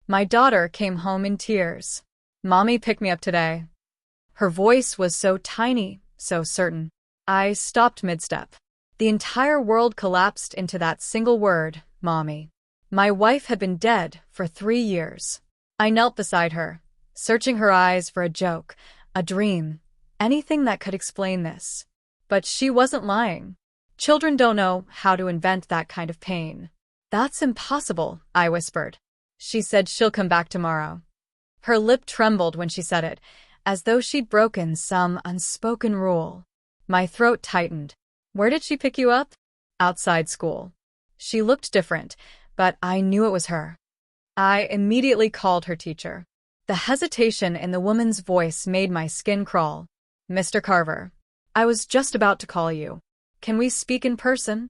My daughter came home in tears. Mommy picked me up today. Her voice was so tiny, so certain. I stopped mid-step. The entire world collapsed into that single word, Mommy. My wife had been dead for 3 years. I knelt beside her, searching her eyes for a joke, a dream, anything that could explain this. But she wasn't lying. Children don't know how to invent that kind of pain. That's impossible, I whispered. She said she'll come back tomorrow. Her lip trembled when she said it, as though she'd broken some unspoken rule. My throat tightened. Where did she pick you up? Outside school. She looked different, but I knew it was her. I immediately called her teacher. The hesitation in the woman's voice made my skin crawl. Mr. Carver, I was just about to call you. Can we speak in person?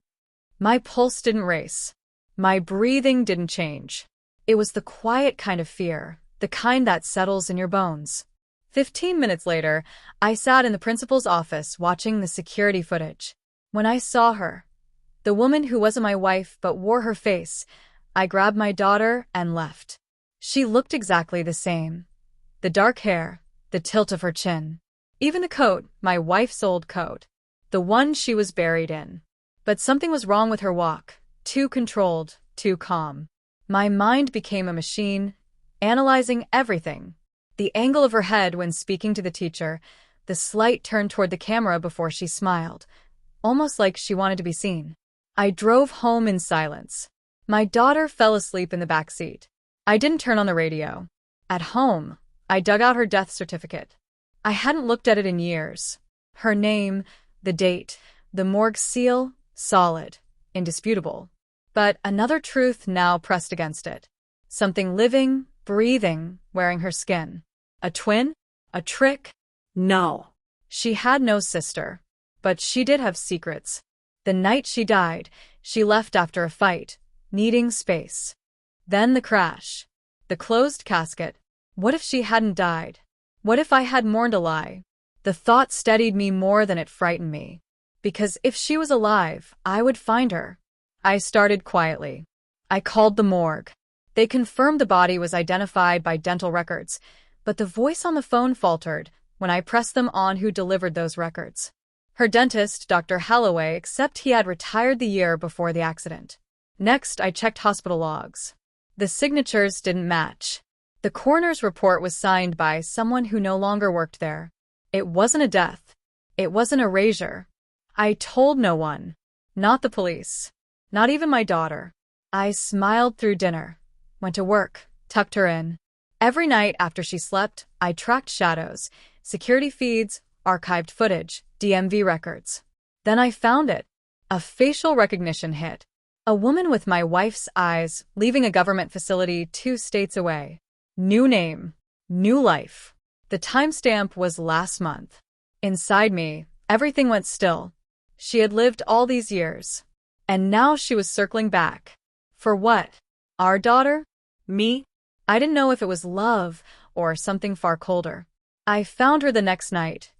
My pulse didn't race. My breathing didn't change. It was the quiet kind of fear, the kind that settles in your bones. 15 minutes later, I sat in the principal's office watching the security footage. When I saw her, the woman who wasn't my wife but wore her face, I grabbed my daughter and left. She looked exactly the same. The dark hair, the tilt of her chin. Even the coat, my wife's old coat. The one she was buried in. But something was wrong with her walk. Too controlled, too calm. My mind became a machine, analyzing everything. The angle of her head when speaking to the teacher, the slight turn toward the camera before she smiled, almost like she wanted to be seen. I drove home in silence. My daughter fell asleep in the back seat. I didn't turn on the radio. At home, I dug out her death certificate. I hadn't looked at it in years. Her name, the date, the morgue seal, solid, indisputable. But another truth now pressed against it. Something living, breathing, wearing her skin. A twin? A trick? No. She had no sister. But she did have secrets. The night she died, she left after a fight, needing space. Then the crash. The closed casket. What if she hadn't died? What if I had mourned a lie? The thought steadied me more than it frightened me. Because if she was alive, I would find her. I started quietly. I called the morgue. They confirmed the body was identified by dental records, but the voice on the phone faltered when I pressed them on who delivered those records. Her dentist, Dr. Holloway, except he had retired the year before the accident. Next, I checked hospital logs. The signatures didn't match. The coroner's report was signed by someone who no longer worked there. It wasn't a death. It was an erasure. I told no one. Not the police. Not even my daughter. I smiled through dinner. Went to work. Tucked her in. Every night after she slept, I tracked shadows, security feeds, archived footage, DMV records. Then I found it. A facial recognition hit. A woman with my wife's eyes, leaving a government facility 2 states away. New name. New life. The timestamp was last month. Inside me, everything went still. She had lived all these years. And now she was circling back. For what? Our daughter? Me? I didn't know if it was love or something far colder. I found her the next night.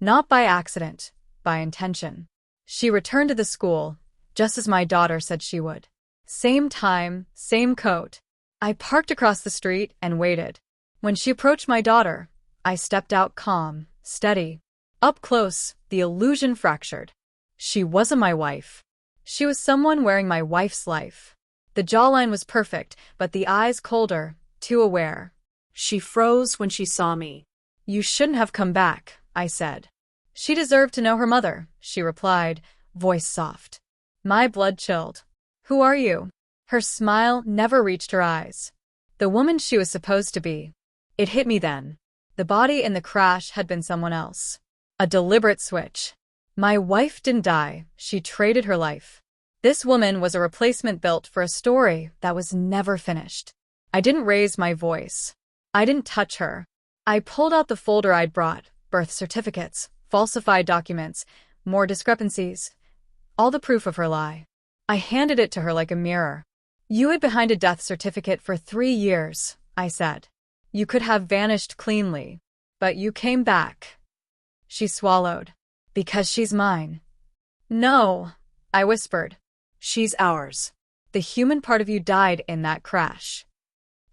Not by accident, by intention. She returned to the school, just as my daughter said she would. Same time, same coat. I parked across the street and waited. When she approached my daughter, I stepped out calm, steady. Up close, the illusion fractured. She wasn't my wife. She was someone wearing my wife's life. The jawline was perfect, but the eyes colder, too aware. She froze when she saw me. You shouldn't have come back, I said. She deserved to know her mother, she replied, voice soft. My blood chilled. Who are you? Her smile never reached her eyes. The woman she was supposed to be. It hit me then. The body in the crash had been someone else. A deliberate switch. My wife didn't die, she traded her life. This woman was a replacement built for a story that was never finished. I didn't raise my voice. I didn't touch her. I pulled out the folder I'd brought, birth certificates, falsified documents, more discrepancies, all the proof of her lie. I handed it to her like a mirror. You hid behind a death certificate for 3 years, I said. You could have vanished cleanly, but you came back. She swallowed. Because she's mine. No, I whispered. She's ours. The human part of you died in that crash.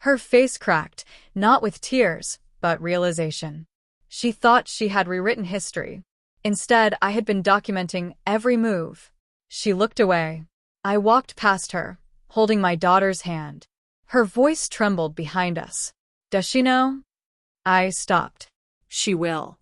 Her face cracked, not with tears, but realization. She thought she had rewritten history. Instead, I had been documenting every move. She looked away. I walked past her, holding my daughter's hand. Her voice trembled behind us. Does she know? I stopped. She will.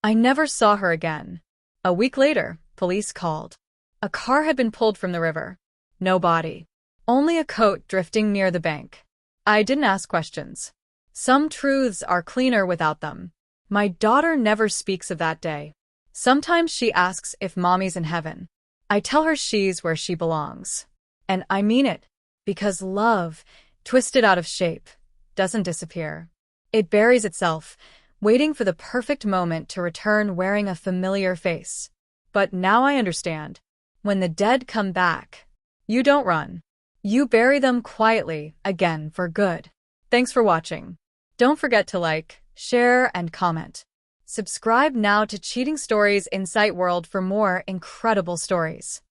I never saw her again. A week later, police called. A car had been pulled from the river. No body. Only a coat drifting near the bank. I didn't ask questions. Some truths are cleaner without them. My daughter never speaks of that day. Sometimes she asks if mommy's in heaven. I tell her she's where she belongs. And I mean it, because love, twisted out of shape, doesn't disappear. It buries itself, waiting for the perfect moment to return wearing a familiar face. But now I understand. When the dead come back, you don't run. You bury them quietly, again for good. Thanks for watching. Don't forget to like, share, and comment. Subscribe now to Cheating Stories Insight World for more incredible stories.